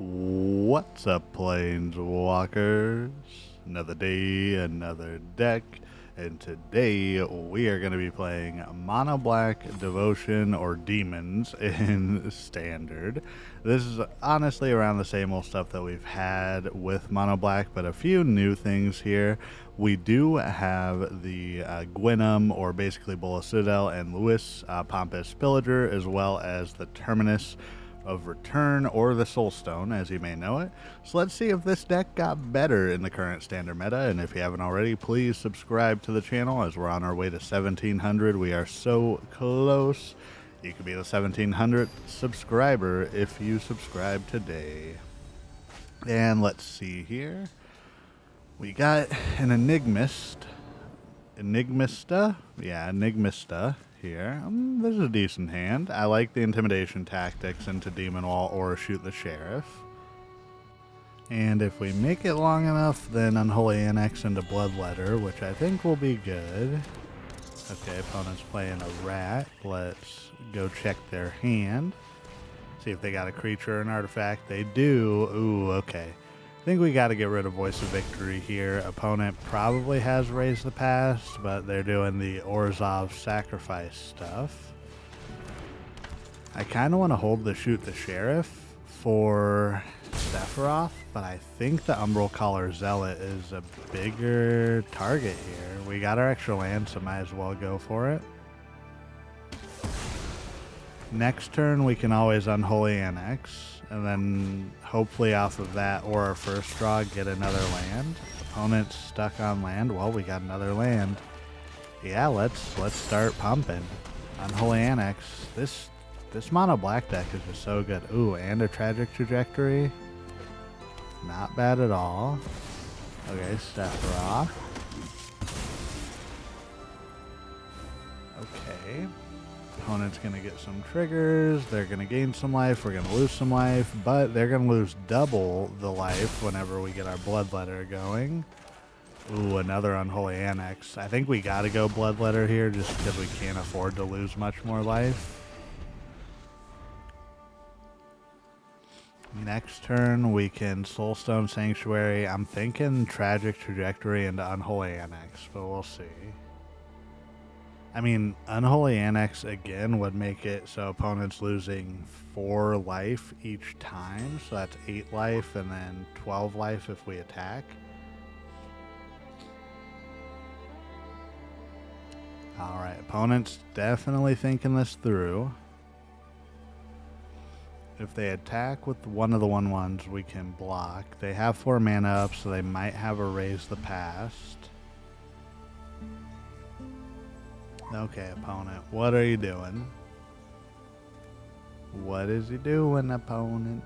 What's up, Planeswalkers? Another day, another deck, and today we are going to be playing Mono Black Devotion or Demons in Standard. This is honestly around the same old stuff that we've had with Mono Black, but a few new things here. We do have the Gwynam, or basically Bulwark Citadel, and Lewis Pompous Pillager, as well as the Terminus of Return, or the Soulstone, as you may know it. So let's see if this deck got better in the current standard meta, and if you haven't already, please subscribe to the channel as we're on our way to 1700. We are so close. You could be the 1700th subscriber if you subscribe today. And let's see here. We got an Enigmista here. This is a decent hand. I like the Intimidation Tactics into Demon Wall or Shoot the Sheriff. And if we make it long enough, then Unholy Annex into Bloodletter, which I think will be good. Okay, opponent's playing a rat. Let's go check their hand. See if they got a creature or an artifact. They do. Ooh, okay. I think we got to get rid of Voice of Victory here. Opponent probably has Raise the Past, but they're doing the Orzhov Sacrifice stuff. I kind of want to hold the Shoot the Sheriff for Sephiroth, but I think the Umbral Caller Zealot is a bigger target here. We got our extra land, so might as well go for it. Next turn, we can always Unholy Annex, and then hopefully off of that or our first draw, get another land. Opponent's stuck on land. Well, we got another land. Yeah, let's start pumping. Unholy Annex. This mono black deck is just so good. Ooh, and a Tragic Trajectory. Not bad at all. Okay, Sephiroth. Okay. Opponent's going to get some triggers, they're going to gain some life, we're going to lose some life, but they're going to lose double the life whenever we get our Bloodletter going. Ooh, another Unholy Annex. I think we got to go Bloodletter here just because we can't afford to lose much more life. Next turn, we can Soulstone Sanctuary. I'm thinking Tragic Trajectory into Unholy Annex, but we'll see. I mean, Unholy Annex again would make it so opponent's losing 4 life each time. So that's 8 life and then 12 life if we attack. Alright, opponent's definitely thinking this through. If they attack with one of the 1/1s, we can block. They have 4 mana up, so they might have a Raise the Past. Okay, opponent, what are you doing? What is he doing, opponent?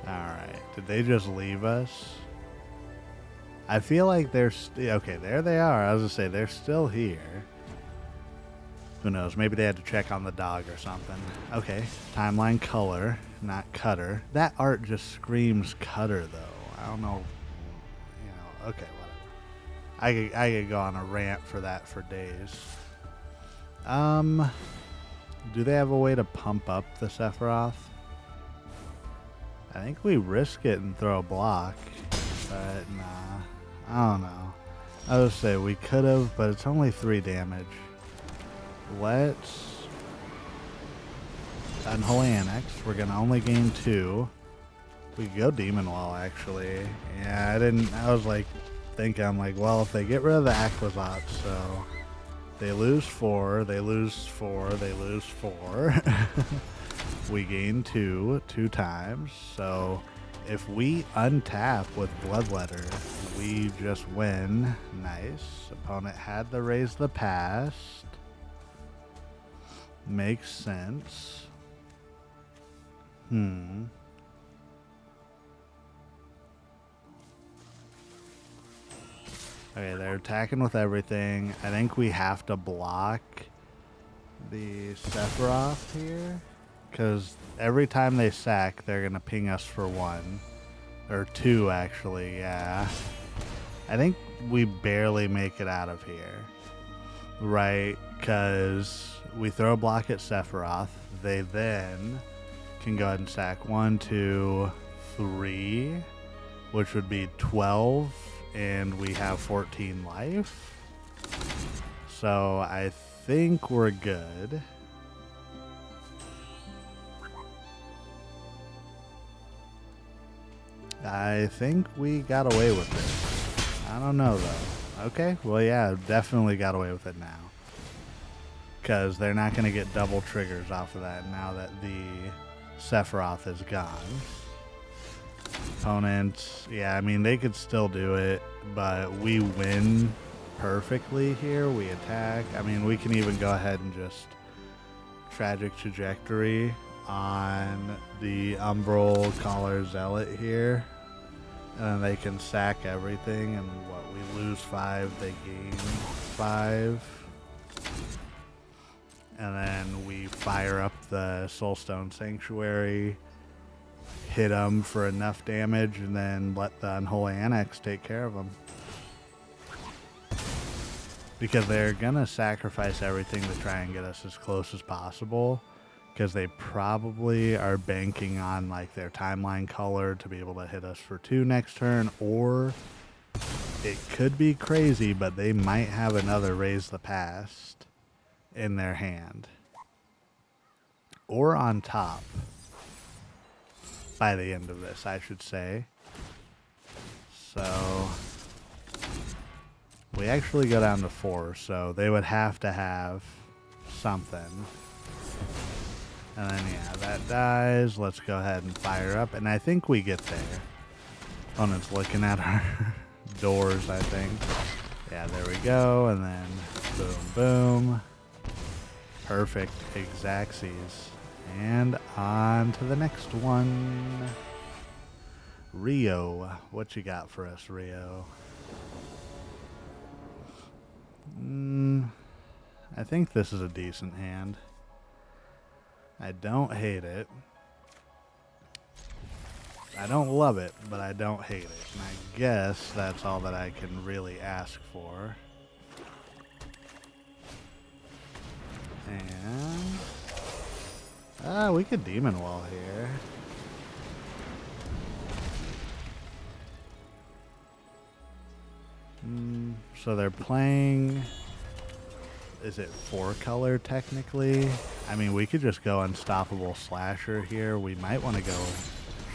Alright, did they just leave us? I feel like they're okay, there they are. I was gonna say, they're still here. Who knows, maybe they had to check on the dog or something. Okay, timeline color, not cutter. That art just screams cutter, though. I don't know. Okay, whatever. I could go on a rant for that for days. Do they have a way to pump up the Sephiroth? I think we risk it and throw a block, but nah, I don't know. I would say we could have, but it's only 3 damage. Let's Unholy Annex. We're gonna only gain 2. We could go Demon Wall, actually. Yeah, I was like, I'm like, well, if they get rid of the Aclazotz, so they lose 4, they lose 4, they lose 4. We gain 2 times. So if we untap with Bloodletter, we just win. Nice. Opponent had to Raise the Past. Makes sense. Okay, they're attacking with everything. I think we have to block the Sephiroth here, because every time they sack, they're going to ping us for 1. Or 2, actually, yeah. I think we barely make it out of here. Right. because we throw a block at Sephiroth. They then can go ahead and sack 1, 2, 3, which would be 12, and we have 14 life. So I think we're good. I think we got away with it. I don't know though. Okay, well yeah, definitely got away with it now. Because they're not going to get double triggers off of that now that the Sephiroth is gone. Opponents, yeah, I mean, they could still do it, but we win perfectly here. We attack. I mean, we can even go ahead and just Tragic Trajectory on the Umbral Caller Zealot here. And then they can sack everything, and what, we lose 5, they gain 5. And then we fire up the Soulstone Sanctuary, hit them for enough damage, and then let the Unholy Annex take care of them. Because they're going to sacrifice everything to try and get us as close as possible. Because they probably are banking on like their timeline color to be able to hit us for 2 next turn. Or it could be crazy, but they might have another Raise the Past in their hand, or on top by the end of this, I should say. So we actually go down to 4, so they would have to have something. And then yeah, that dies. Let's go ahead and fire up, and I think we get there. Opponent's looking at our doors, I think. Yeah, there we go, and then boom, boom. Perfect, Exacxies. And on to the next one. Rio, what you got for us, Rio? I think this is a decent hand. I don't hate it. I don't love it, but I don't hate it. And I guess that's all that I can really ask for. And we could Demon Wall here. So they're playing, is it 4 color technically? I mean, we could just go Unstoppable Slasher here. We might want to go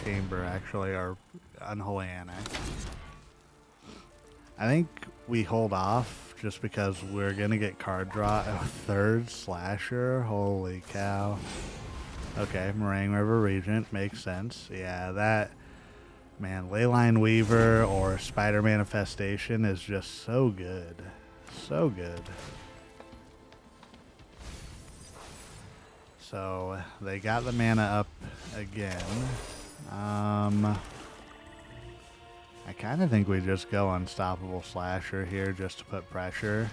Chamber actually, or Unholy Annex. I think we hold off just because we're going to get card draw a 3rd Slasher. Holy cow. Okay, Meringue River Regent makes sense. Yeah, that, man, Leyline Weaver or Spider Manifestation is just so good. So good. So they got the mana up again. I kind of think we just go Unstoppable Slasher here just to put pressure.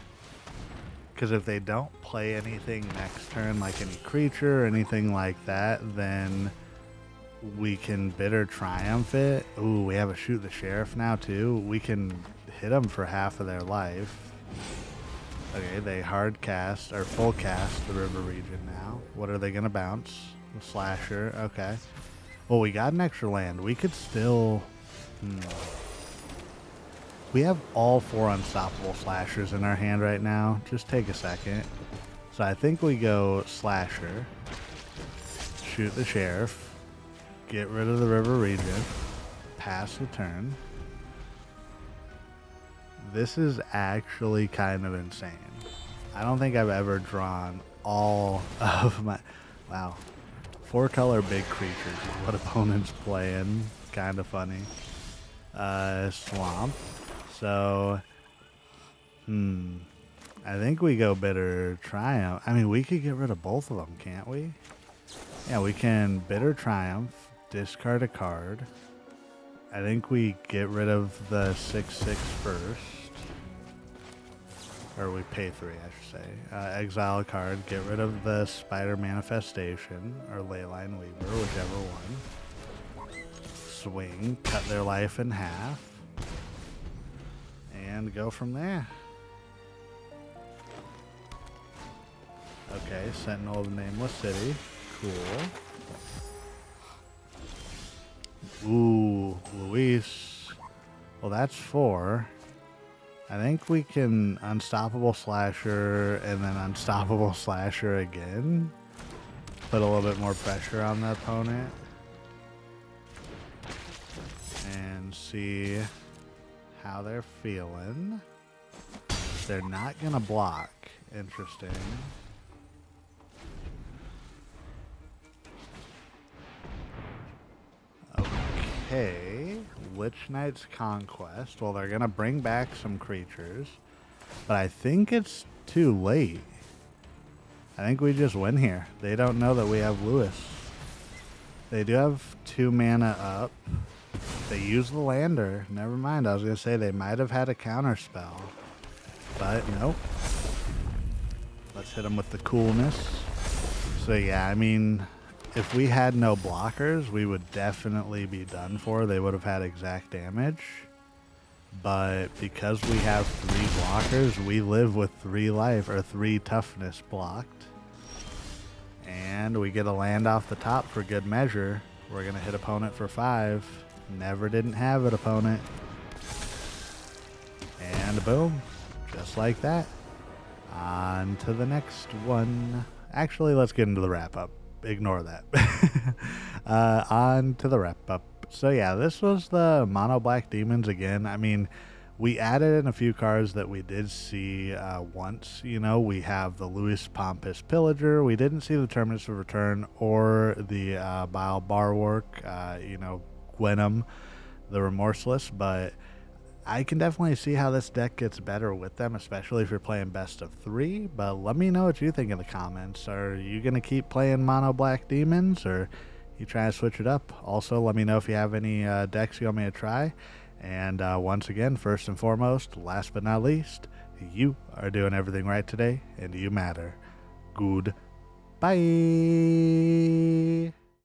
Because if they don't play anything next turn, like any creature or anything like that, then we can Bitter Triumph it. Ooh, we have a Shoot the Sheriff now too. We can hit them for half of their life. Okay, they hard cast, or full cast the River Region now. What are they going to bounce? The Slasher, okay. Well, we got an extra land. We could still... We have all 4 Unstoppable Slashers in our hand right now. Just take a second. So I think we go Slasher, Shoot the Sheriff, get rid of the River Region, pass the turn. This is actually kind of insane. I don't think I've ever drawn all of my... Wow. 4 color big creatures is what opponents playing. Kind of funny. Swamp. So, I think we go Bitter Triumph. I mean, we could get rid of both of them, can't we? Yeah, we can Bitter Triumph, discard a card. I think we get rid of the 6/6 first. Or we pay 3, I should say. Exile a card, get rid of the Spider Manifestation, or Leyline Weaver, whichever one. Swing, cut their life in half. And go from there. Okay, Sentinel of the Nameless City. Cool. Ooh, Luis. Well, that's 4. I think we can Unstoppable Slasher and then Unstoppable Slasher again. Put a little bit more pressure on the opponent. And see how they're feeling. They're not going to block. Interesting. Okay, Lich Knight's Conquest. Well, they're going to bring back some creatures, but I think it's too late. I think we just win here. They don't know that we have Lewis. They do have 2 mana up. They use the lander. Never mind, I was going to say they might have had a counter spell, but nope. Let's hit them with the coolness. So yeah, I mean, if we had no blockers, we would definitely be done for. They would have had exact damage. But because we have 3 blockers, we live with 3 life or 3 toughness blocked. And we get a land off the top for good measure. We're going to hit opponent for 5. Never didn't have it, opponent. And boom. Just like that. On to the next one. Actually, let's get into the wrap-up. Ignore that. On to the wrap-up. So yeah, this was the Mono Black Demons again. I mean, we added in a few cards that we did see once. You know, we have the Louis Pompous Pillager. We didn't see the Terminus of Return or the Bile Bulwark, you know, Gwenum, the Remorseless, but I can definitely see how this deck gets better with them, especially if you're playing best of 3. But let me know what you think in the comments. Are you going to keep playing Mono Black Demons, or you trying to switch it up? Also, let me know if you have any decks you want me to try. And once again, first and foremost, last but not least, you are doing everything right today, and you matter. Good. Bye.